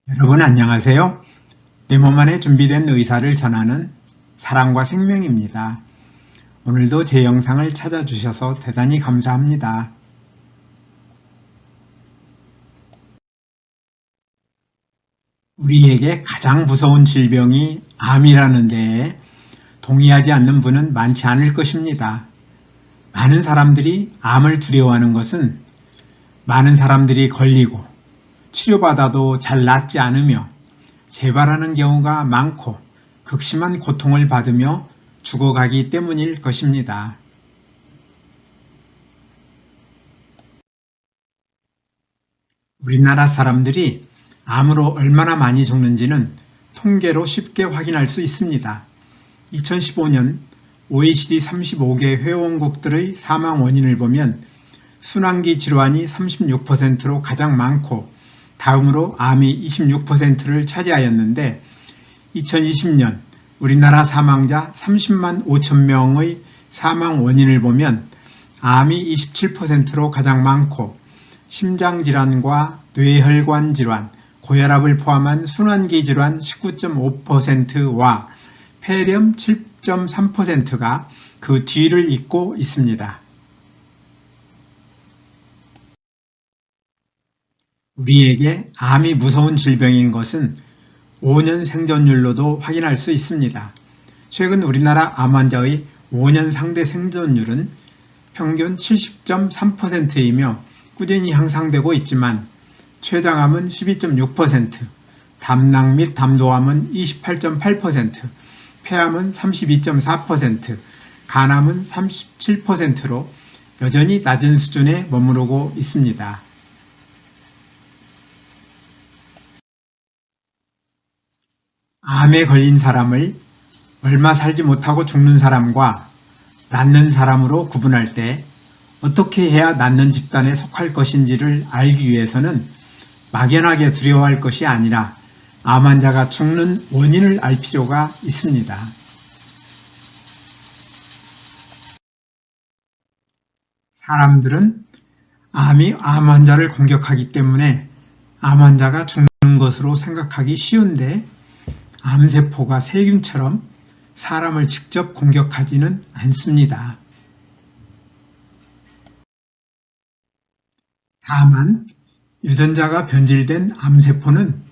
여러분 안녕하세요. 내 몸 안에 준비된 의사를 전하는 사랑과 생명입니다. 오늘도 제 영상을 찾아주셔서 대단히 감사합니다. 우리에게 가장 무서운 질병이 암이라는 데에 동의하지 않는 분은 많지 않을 것입니다. 많은 사람들이 암을 두려워하는 것은 많은 사람들이 걸리고 치료받아도 잘 낫지 않으며 재발하는 경우가 많고 극심한 고통을 받으며 죽어가기 때문일 것입니다. 우리나라 사람들이 암으로 얼마나 많이 죽는지는 통계로 쉽게 확인할 수 있습니다. 2015년 OECD 35개 회원국들의 사망 원인을 보면 순환기 질환이 36%로 가장 많고 다음으로 암이 26%를 차지하였는데 2020년 우리나라 사망자 30만 5천 명의 사망 원인을 보면 암이 27%로 가장 많고 심장질환과 뇌혈관 질환, 고혈압을 포함한 순환기 질환 19.5%와 폐렴 7.3%가 그 뒤를 잇고 있습니다. 우리에게 암이 무서운 질병인 것은 5년 생존율로도 확인할 수 있습니다. 최근 우리나라 암 환자의 5년 상대 생존율은 평균 70.3%이며 꾸준히 향상되고 있지만 췌장암은 12.6%, 담낭 및 담도암은 28.8%, 폐암은 32.4%, 간암은 37%로 여전히 낮은 수준에 머무르고 있습니다. 암에 걸린 사람을 얼마 살지 못하고 죽는 사람과 낫는 사람으로 구분할 때 어떻게 해야 낫는 집단에 속할 것인지를 알기 위해서는 막연하게 두려워할 것이 아니라 암 환자가 죽는 원인을 알 필요가 있습니다. 사람들은 암이 암 환자를 공격하기 때문에 암 환자가 죽는 것으로 생각하기 쉬운데 암세포가 세균처럼 사람을 직접 공격하지는 않습니다. 다만 유전자가 변질된 암세포는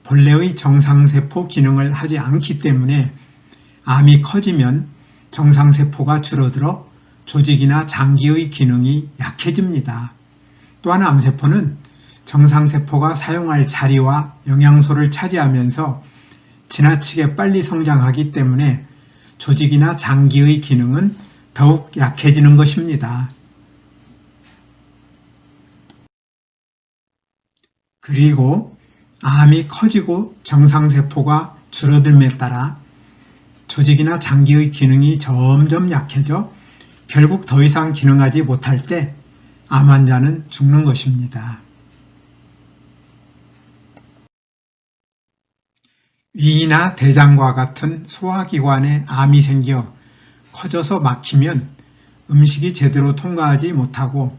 본래의 정상세포 기능을 하지 않기 때문에 암이 커지면 정상세포가 줄어들어 조직이나 장기의 기능이 약해집니다. 또한 암세포는 정상세포가 사용할 자리와 영양소를 차지하면서 지나치게 빨리 성장하기 때문에 조직이나 장기의 기능은 더욱 약해지는 것입니다. 그리고 암이 커지고 정상세포가 줄어들음에 따라 조직이나 장기의 기능이 점점 약해져 결국 더 이상 기능하지 못할 때 암 환자는 죽는 것입니다. 위나 대장과 같은 소화기관에 암이 생겨 커져서 막히면 음식이 제대로 통과하지 못하고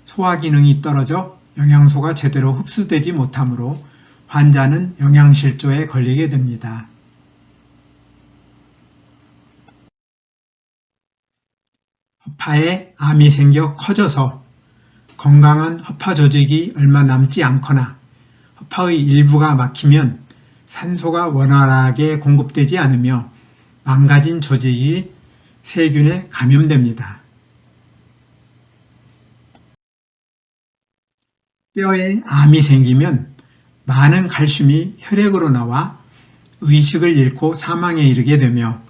소화기능이 떨어져 영양소가 제대로 흡수되지 못하므로 환자는 영양실조에 걸리게 됩니다. 허파에 암이 생겨 커져서 건강한 허파 조직이 얼마 남지 않거나 허파의 일부가 막히면 산소가 원활하게 공급되지 않으며 망가진 조직이 세균에 감염됩니다. 뼈에 암이 생기면 많은 칼슘이 혈액으로 나와 의식을 잃고 사망에 이르게 되며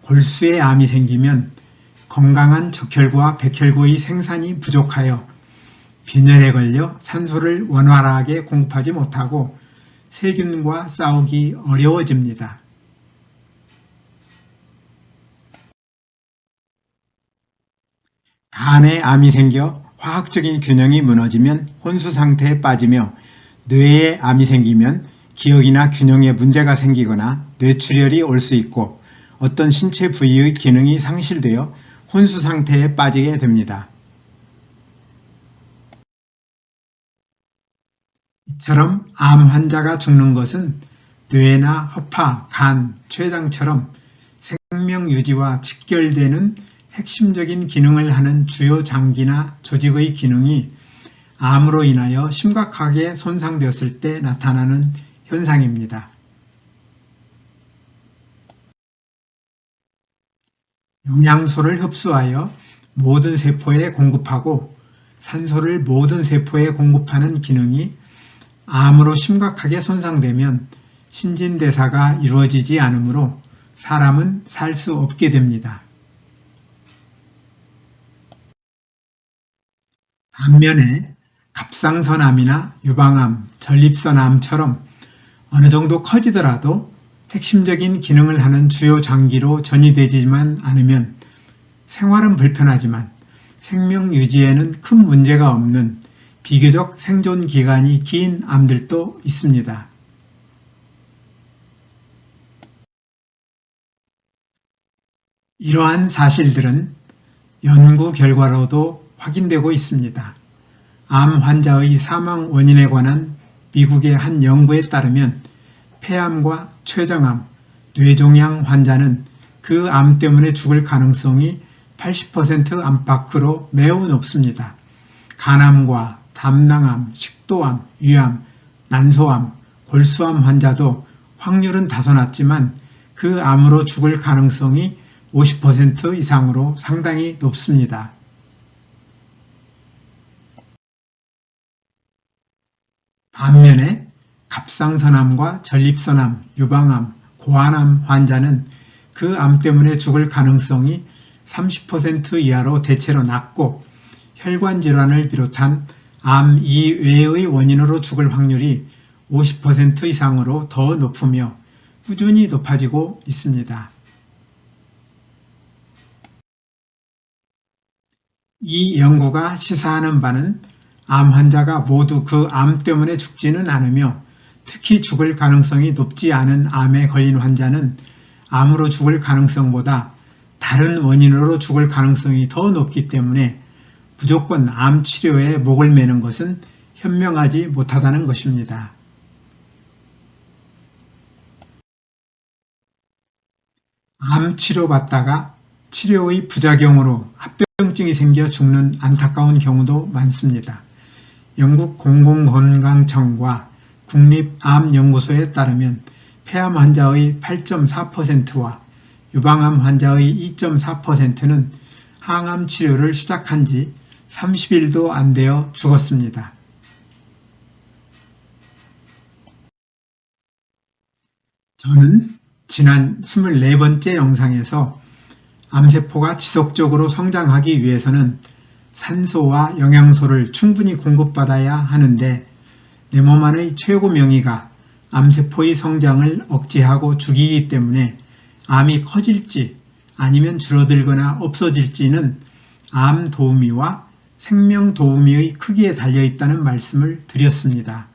골수에 암이 생기면 건강한 적혈구와 백혈구의 생산이 부족하여 빈혈에 걸려 산소를 원활하게 공급하지 못하고 세균과 싸우기 어려워집니다. 간에 암이 생겨 화학적인 균형이 무너지면 혼수 상태에 빠지며 뇌에 암이 생기면 기억이나 균형에 문제가 생기거나 뇌출혈이 올 수 있고 어떤 신체 부위의 기능이 상실되어 혼수 상태에 빠지게 됩니다. 이처럼 암 환자가 죽는 것은 뇌나 허파, 간, 췌장처럼 생명 유지와 직결되는 핵심적인 기능을 하는 주요 장기나 조직의 기능이 암으로 인하여 심각하게 손상되었을 때 나타나는 현상입니다. 영양소를 흡수하여 모든 세포에 공급하고 산소를 모든 세포에 공급하는 기능이 암으로 심각하게 손상되면 신진대사가 이루어지지 않으므로 사람은 살 수 없게 됩니다. 반면에 갑상선암이나 유방암, 전립선암처럼 어느 정도 커지더라도 핵심적인 기능을 하는 주요 장기로 전이되지만 않으면 생활은 불편하지만 생명 유지에는 큰 문제가 없는 비교적 생존 기간이 긴 암들도 있습니다. 이러한 사실들은 연구 결과로도 확인되고 있습니다. 암 환자의 사망 원인에 관한 미국의 한 연구에 따르면 폐암과 췌장암, 뇌종양 환자는 그 암 때문에 죽을 가능성이 80% 안팎으로 매우 높습니다. 간암과 담낭암, 식도암, 위암, 난소암, 골수암 환자도 확률은 다소 낮지만 그 암으로 죽을 가능성이 50% 이상으로 상당히 높습니다. 반면에 갑상선암과 전립선암, 유방암, 고환암 환자는 그 암 때문에 죽을 가능성이 30% 이하로 대체로 낮고 혈관 질환을 비롯한 암 이외의 원인으로 죽을 확률이 50% 이상으로 더 높으며 꾸준히 높아지고 있습니다. 이 연구가 시사하는 바는 암 환자가 모두 그 암 때문에 죽지는 않으며 특히 죽을 가능성이 높지 않은 암에 걸린 환자는 암으로 죽을 가능성보다 다른 원인으로 죽을 가능성이 더 높기 때문에 무조건 암 치료에 목을 매는 것은 현명하지 못하다는 것입니다. 암 치료받다가 치료의 부작용으로 합병증이 생겨 죽는 안타까운 경우도 많습니다. 영국 공공건강청과 국립암연구소에 따르면 폐암 환자의 8.4%와 유방암 환자의 2.4%는 항암 치료를 시작한 지 30일도 안 되어 죽었습니다. 저는 지난 24번째 영상에서 암세포가 지속적으로 성장하기 위해서는 산소와 영양소를 충분히 공급받아야 하는데 내 몸 안의 최고 명의가 암세포의 성장을 억제하고 죽이기 때문에 암이 커질지 아니면 줄어들거나 없어질지는 암 도우미와 생명 도우미의 크기에 달려 있다는 말씀을 드렸습니다.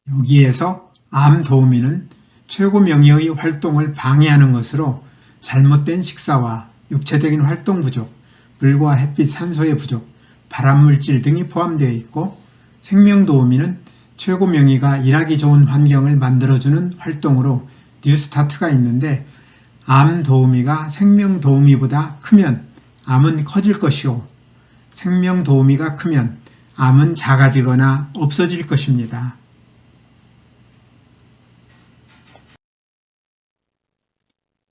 여기에서 암 도우미는 최고 명의의 활동을 방해하는 것으로 잘못된 식사와 육체적인 활동 부족, 물과 햇빛, 산소의 부족, 발암물질 등이 포함되어 있고 생명도우미는 최고 명의가 일하기 좋은 환경을 만들어주는 활동으로 뉴스타트가 있는데 암도우미가 생명도우미보다 크면 암은 커질 것이고 생명도우미가 크면 암은 작아지거나 없어질 것입니다.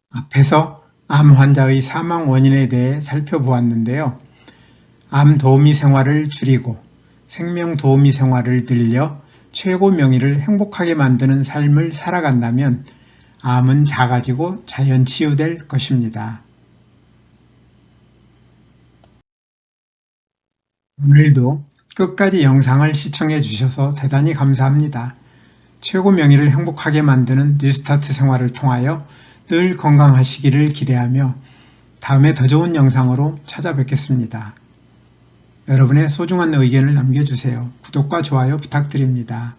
앞에서 암 환자의 사망 원인에 대해 살펴보았는데요. 암 도우미 생활을 줄이고 생명 도우미 생활을 늘려 최고 명의를 행복하게 만드는 삶을 살아간다면 암은 작아지고 자연 치유될 것입니다. 오늘도 끝까지 영상을 시청해 주셔서 대단히 감사합니다. 최고 명의를 행복하게 만드는 뉴스타트 생활을 통하여 늘 건강하시기를 기대하며 다음에 더 좋은 영상으로 찾아뵙겠습니다. 여러분의 소중한 의견을 남겨주세요. 구독과 좋아요 부탁드립니다.